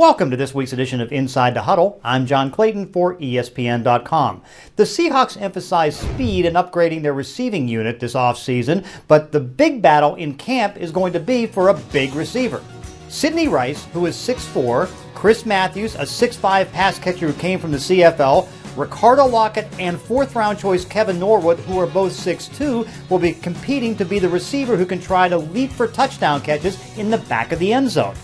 Welcome to this week's edition of Inside the Huddle. I'm John Clayton for ESPN.com. The Seahawks emphasize speed in upgrading their receiving unit this offseason, but the big battle in camp is going to be for a big receiver. Sidney Rice, who is 6'4", Chris Matthews, a 6'5" pass catcher who came from the CFL, Ricardo Lockett, and fourth-round choice Kevin Norwood, who are both 6'2", will be competing to be the receiver who can try to leap for touchdown catches in the back of the end zone.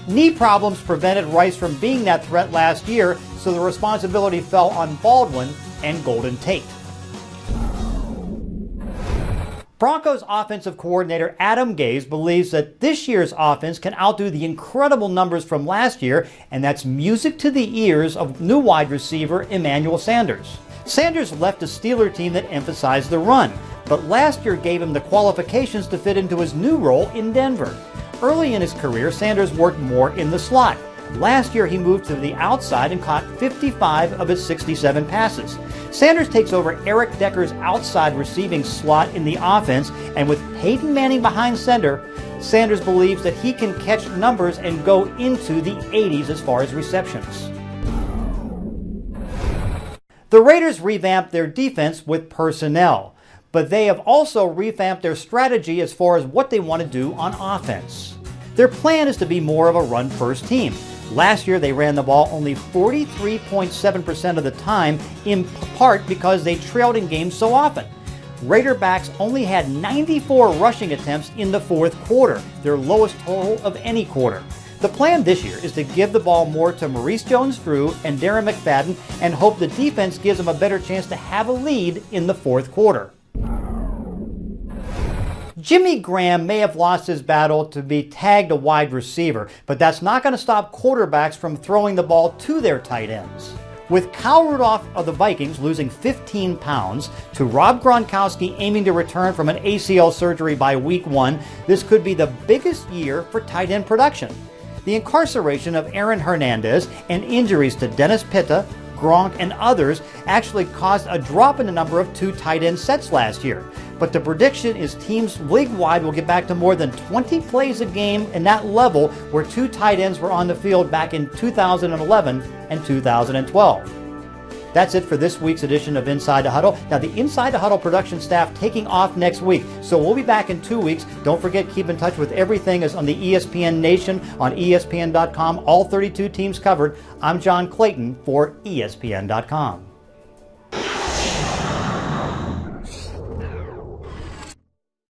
Knee problems prevented Rice from being that threat last year, so the responsibility fell on Baldwin and Golden Tate. Broncos offensive coordinator Adam Gase believes that this year's offense can outdo the incredible numbers from last year, and that's music to the ears of new wide receiver Emmanuel Sanders. Sanders left a Steeler team that emphasized the run, but last year gave him the qualifications to fit into his new role in Denver. Early in his career, Sanders worked more in the slot. Last year, he moved to the outside and caught 55 of his 67 passes. Sanders takes over Eric Decker's outside receiving slot in the offense, and with Peyton Manning behind center, Sanders believes that he can catch numbers and go into the 80s as far as receptions. The Raiders revamped their defense with personnel, but they have also revamped their strategy as far as what they want to do on offense. Their plan is to be more of a run-first team. Last year, they ran the ball only 43.7% of the time, in part because they trailed in games so often. Raider backs only had 94 rushing attempts in the fourth quarter, their lowest total of any quarter. The plan this year is to give the ball more to Maurice Jones-Drew and Darren McFadden and hope the defense gives them a better chance to have a lead in the fourth quarter. Jimmy Graham may have lost his battle to be tagged a wide receiver, but that's not going to stop quarterbacks from throwing the ball to their tight ends. With Kyle Rudolph of the Vikings losing 15 pounds to Rob Gronkowski aiming to return from an ACL surgery by week 1, this could be the biggest year for tight end production. The incarceration of Aaron Hernandez and injuries to Dennis Pitta, Gronk, and others actually caused a drop in the number of 2 tight end sets last year. But the prediction is teams league-wide will get back to more than 20 plays a game in that level where 2 tight ends were on the field back in 2011 and 2012. That's it for this week's edition of Inside the Huddle. Now, the Inside the Huddle production staff taking off next week, so we'll be back in 2 weeks. Don't forget, keep in touch with everything is on the ESPN Nation on ESPN.com. All 32 teams covered. I'm John Clayton for ESPN.com.